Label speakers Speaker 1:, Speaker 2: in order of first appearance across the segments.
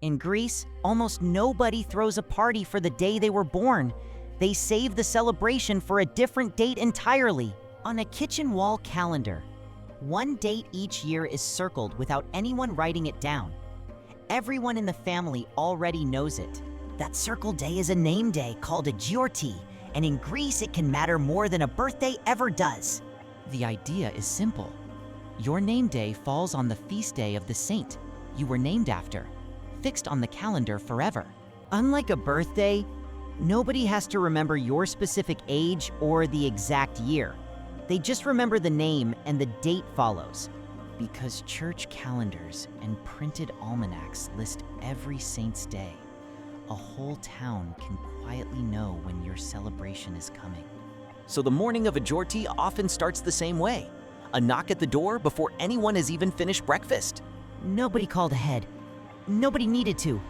Speaker 1: In Greece, almost nobody throws a party for the day they were born. They save the celebration for a different date entirely. On a kitchen wall calendar, one date each year is circled without anyone writing it down. Everyone in the family already knows it. That circled day is a name day called a Giorti, and in Greece it can matter more than a birthday ever does. The idea is simple. Your name day falls on the feast day of the saint you were named after, fixed on the calendar forever. Unlike a birthday, nobody has to remember your specific age or the exact year. They just remember the name and the date follows. Because church calendars and printed almanacs list every saint's day, a whole town can quietly know when your celebration is coming. So the morning of a Giorti often starts the same way. A knock at the door before anyone has even finished breakfast. Nobody called ahead. Nobody needed to.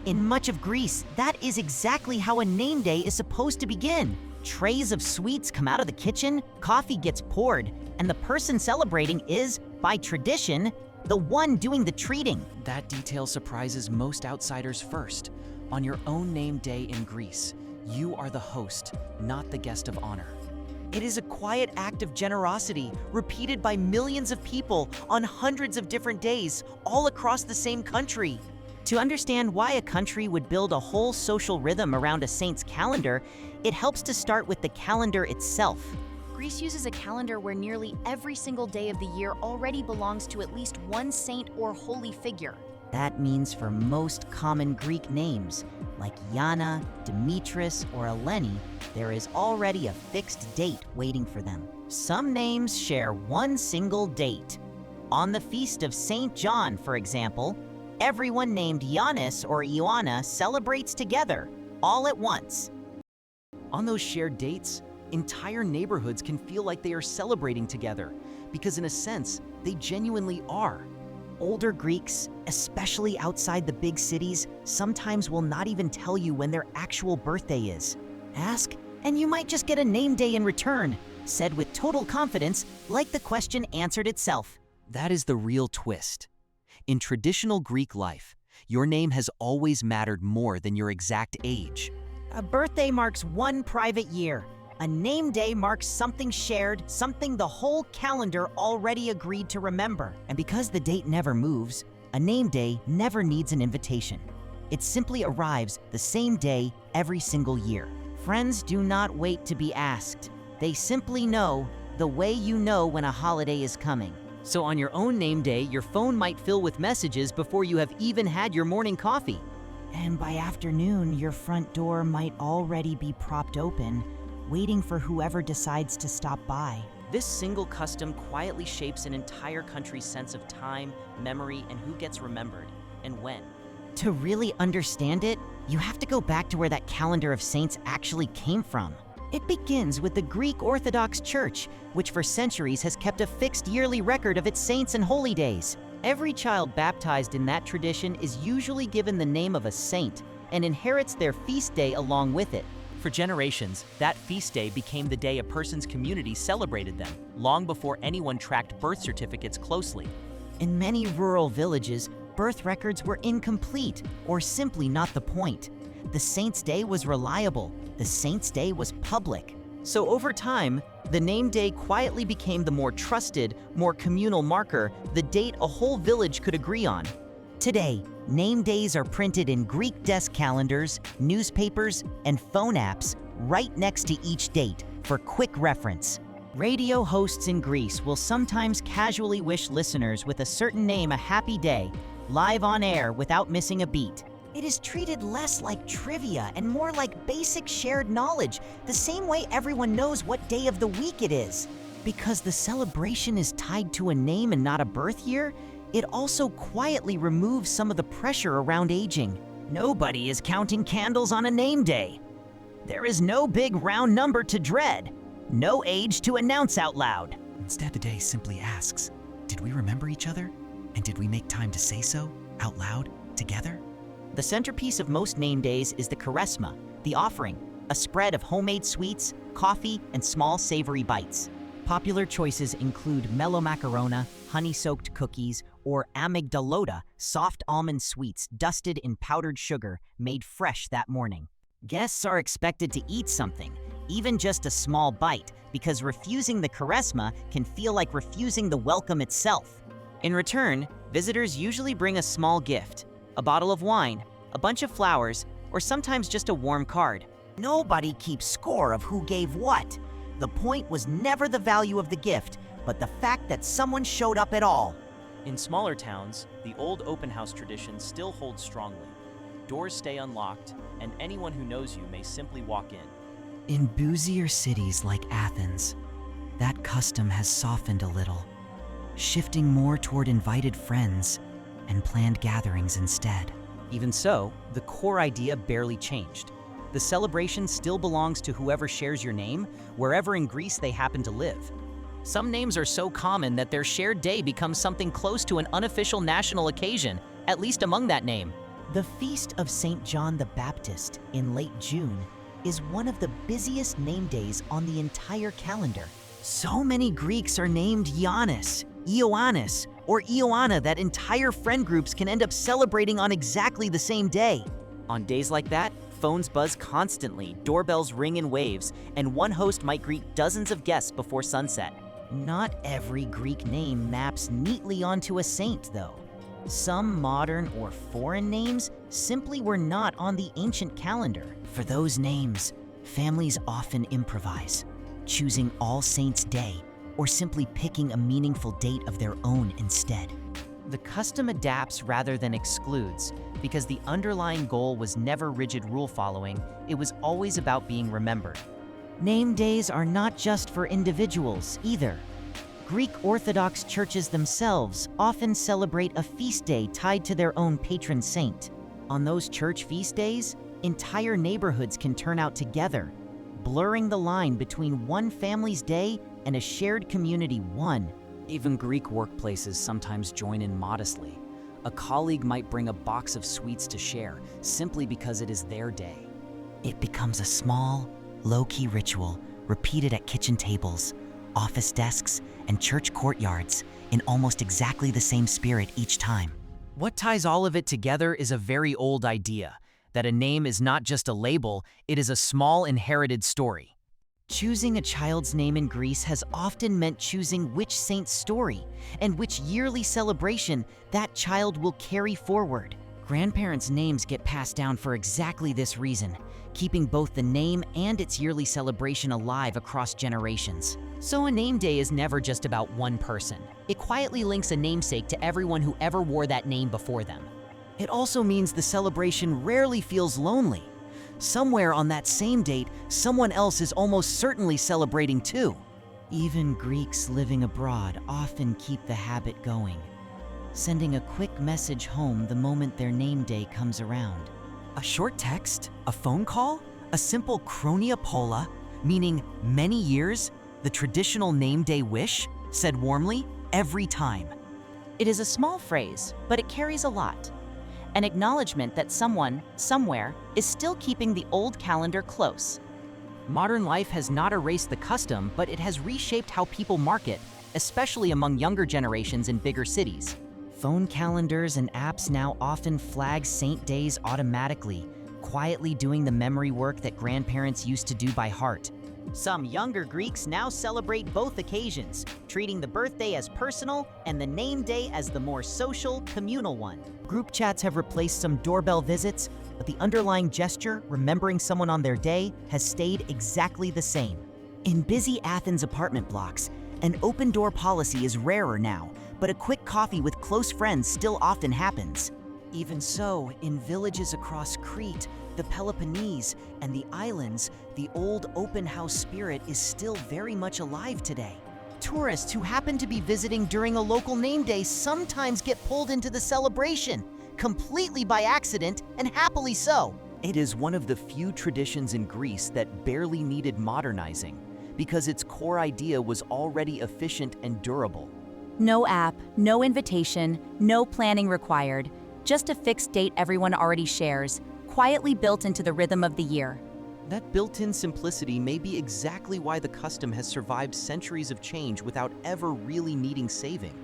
Speaker 1: In much of Greece, that is exactly how a name day is supposed to begin. Trays of sweets come out of the kitchen, coffee gets poured, and the person celebrating is, by tradition, the one doing the treating. That detail surprises most outsiders first. On your own name day in Greece, you are the host, not the guest of honor. It is a quiet act of generosity repeated by millions of people on hundreds of different days, all across the same country. To understand why a country would build a whole social rhythm around a saint's calendar, it helps to start with the calendar itself.
Speaker 2: Greece uses a calendar where nearly every single day of the year already belongs to at least one saint or holy figure.
Speaker 1: That means for most common Greek names, like Yana, Demetrius, or Eleni, there is already a fixed date waiting for them. Some names share one single date. On the feast of Saint John, for example, everyone named Giannis or Ioanna celebrates together, all at once. On those shared dates, entire neighborhoods can feel like they are celebrating together, because in a sense, they genuinely are. Older Greeks, especially outside the big cities, sometimes will not even tell you when their actual birthday is. Ask, and you might just get a name day in return, said with total confidence, like the question answered itself. That is the real twist. In traditional Greek life, your name has always mattered more than your exact age. A birthday marks one private year. A name day marks something shared, something the whole calendar already agreed to remember. And because the date never moves, a name day never needs an invitation. It simply arrives the same day every single year. Friends do not wait to be asked. They simply know the way you know when a holiday is coming. So on your own name day, your phone might fill with messages before you have even had your morning coffee. And by afternoon, your front door might already be propped open, waiting for whoever decides to stop by. This single custom quietly shapes an entire country's sense of time, memory, and who gets remembered, and when. To really understand it, you have to go back to where that calendar of saints actually came from. It begins with the Greek Orthodox Church, which for centuries has kept a fixed yearly record of its saints and holy days. Every child baptized in that tradition is usually given the name of a saint and inherits their feast day along with it. For generations, that feast day became the day a person's community celebrated them, long before anyone tracked birth certificates closely. In many rural villages, birth records were incomplete or simply not the point. The saint's day was reliable. The saint's day was public. So over time, the name day quietly became the more trusted, more communal marker, the date a whole village could agree on. Today, name days are printed in Greek desk calendars, newspapers, and phone apps right next to each date for quick reference. Radio hosts in Greece will sometimes casually wish listeners with a certain name a happy day, live on air without missing a beat. It is treated less like trivia and more like basic shared knowledge, the same way everyone knows what day of the week it is. Because the celebration is tied to a name and not a birth year, it also quietly removes some of the pressure around aging. Nobody is counting candles on a name day. There is no big round number to dread, no age to announce out loud. Instead, the day simply asks, did we remember each other? And did we make time to say so, out loud, together? The centerpiece of most name days is the charisma, the offering, a spread of homemade sweets, coffee, and small savory bites. Popular choices include mellow macarona, honey-soaked cookies, or amygdalota, soft almond sweets dusted in powdered sugar made fresh that morning. Guests are expected to eat something, even just a small bite, because refusing the charisma can feel like refusing the welcome itself. In return, visitors usually bring a small gift, a bottle of wine, a bunch of flowers, or sometimes just a warm card. Nobody keeps score of who gave what. The point was never the value of the gift, but the fact that someone showed up at all.
Speaker 3: In smaller towns, the old open house tradition still holds strongly. Doors stay unlocked, and anyone who knows you may simply walk in.
Speaker 1: In boozier cities like Athens, that custom has softened a little, shifting more toward invited friends and planned gatherings instead. Even so, the core idea barely changed. The celebration still belongs to whoever shares your name, wherever in Greece they happen to live. Some names are so common that their shared day becomes something close to an unofficial national occasion, at least among that name. The Feast of St. John the Baptist in late June is one of the busiest name days on the entire calendar. So many Greeks are named Giannis, Ioannis, or Ioanna that entire friend groups can end up celebrating on exactly the same day. On days like that, phones buzz constantly, doorbells ring in waves, and one host might greet dozens of guests before sunset. Not every Greek name maps neatly onto a saint, though. Some modern or foreign names simply were not on the ancient calendar. For those names, families often improvise, choosing All Saints' Day or simply picking a meaningful date of their own instead. The custom adapts rather than excludes, because the underlying goal was never rigid rule following, it was always about being remembered. Name days are not just for individuals either. Greek Orthodox churches themselves often celebrate a feast day tied to their own patron saint. On those church feast days, entire neighborhoods can turn out together, blurring the line between one family's day and a shared community one. Even Greek workplaces sometimes join in modestly. A colleague might bring a box of sweets to share, simply because it is their day. It becomes a small, low-key ritual repeated at kitchen tables, office desks, and church courtyards in almost exactly the same spirit each time. What ties all of it together is a very old idea, that a name is not just a label, it is a small inherited story. Choosing a child's name in Greece has often meant choosing which saint's story and which yearly celebration that child will carry forward. Grandparents' names get passed down for exactly this reason, keeping both the name and its yearly celebration alive across generations. So a name day is never just about one person. It quietly links a namesake to everyone who ever wore that name before them. It also means the celebration rarely feels lonely. Somewhere on that same date, someone else is almost certainly celebrating too. Even Greeks living abroad often keep the habit going, sending a quick message home the moment their name day comes around. A short text, a phone call, a simple chronia pola, meaning many years, the traditional name day wish, said warmly every time.
Speaker 2: It is a small phrase, but it carries a lot. An acknowledgement that someone, somewhere, is still keeping the old calendar close.
Speaker 1: Modern life has not erased the custom, but it has reshaped how people mark it, especially among younger generations in bigger cities. Phone calendars and apps now often flag saint days automatically, quietly doing the memory work that grandparents used to do by heart. Some younger Greeks now celebrate both occasions, treating the birthday as personal and the name day as the more social, communal one. Group chats have replaced some doorbell visits, but the underlying gesture, remembering someone on their day, has stayed exactly the same. In busy Athens apartment blocks, an open door policy is rarer now, but a quick coffee with close friends still often happens. Even so, in villages across Crete, the Peloponnese, and the islands, the old open house spirit is still very much alive today. Tourists who happen to be visiting during a local name day sometimes get pulled into the celebration, completely by accident, and happily so. It is one of the few traditions in Greece that barely needed modernizing, because its core idea was already efficient and durable.
Speaker 2: No app, no invitation, no planning required. Just a fixed date everyone already shares, quietly built into the rhythm of the year.
Speaker 3: That built-in simplicity may be exactly why the custom has survived centuries of change without ever really needing saving.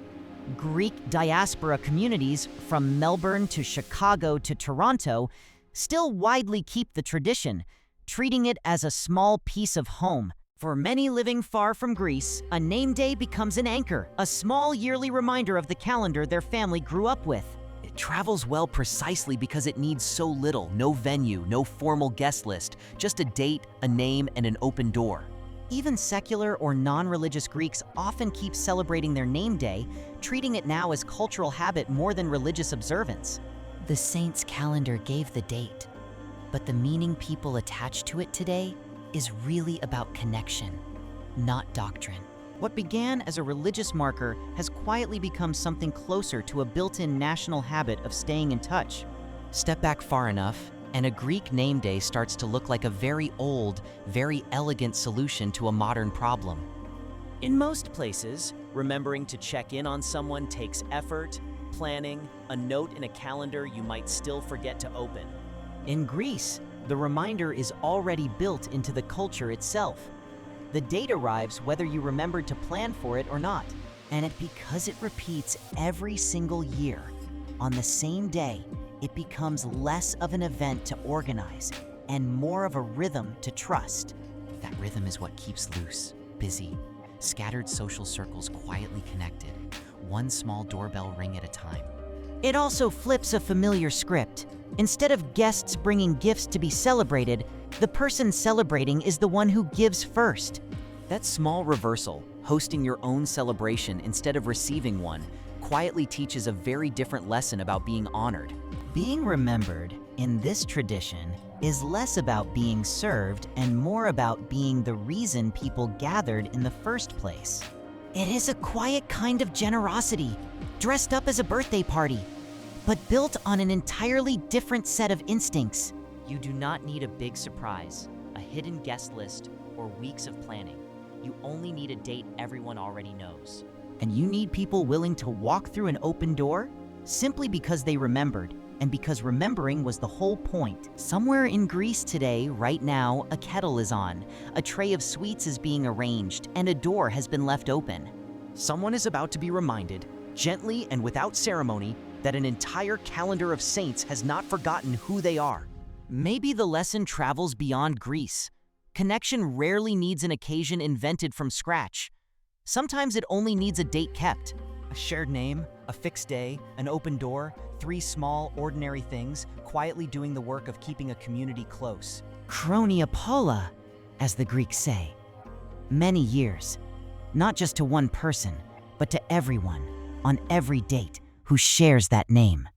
Speaker 1: Greek diaspora communities, from Melbourne to Chicago to Toronto, still widely keep the tradition, treating it as a small piece of home. For many living far from Greece, a name day becomes an anchor, a small yearly reminder of the calendar their family grew up with.
Speaker 4: It travels well precisely because it needs so little, no venue, no formal guest list, just a date, a name, and an open door.
Speaker 1: Even secular or non-religious Greeks often keep celebrating their name day, treating it now as cultural habit more than religious observance. The saint's calendar gave the date, but the meaning people attach to it today is really about connection, not doctrine. What began as a religious marker has quietly become something closer to a built-in national habit of staying in touch.
Speaker 4: Step back far enough, and a Greek name day starts to look like a very old, very elegant solution to a modern problem.
Speaker 3: In most places, remembering to check in on someone takes effort, planning, a note in a calendar you might still forget to open.
Speaker 1: In Greece, the reminder is already built into the culture itself. The date arrives whether you remembered to plan for it or not. And because it repeats every single year, on the same day, it becomes less of an event to organize and more of a rhythm to trust.
Speaker 4: That rhythm is what keeps loose, busy, scattered social circles quietly connected, one small doorbell ring at a time.
Speaker 1: It also flips a familiar script. Instead of guests bringing gifts to be celebrated, the person celebrating is the one who gives first.
Speaker 4: That small reversal, hosting your own celebration instead of receiving one, quietly teaches a very different lesson about being honored.
Speaker 1: Being remembered in this tradition is less about being served and more about being the reason people gathered in the first place. It is a quiet kind of generosity, dressed up as a birthday party, but built on an entirely different set of instincts.
Speaker 3: You do not need a big surprise, a hidden guest list, or weeks of planning. You only need a date everyone already knows.
Speaker 1: And you need people willing to walk through an open door simply because they remembered, and because remembering was the whole point. Somewhere in Greece today, right now, a kettle is on, a tray of sweets is being arranged, and a door has been left open.
Speaker 4: Someone is about to be reminded, gently and without ceremony, that an entire calendar of saints has not forgotten who they are.
Speaker 1: Maybe the lesson travels beyond Greece. Connection rarely needs an occasion invented from scratch. Sometimes it only needs a date kept.
Speaker 4: A shared name, a fixed day, an open door, 3 small, ordinary things, quietly doing the work of keeping a community close.
Speaker 1: Chroniapola, as the Greeks say. Many years, not just to one person, but to everyone, on every date, who shares that name.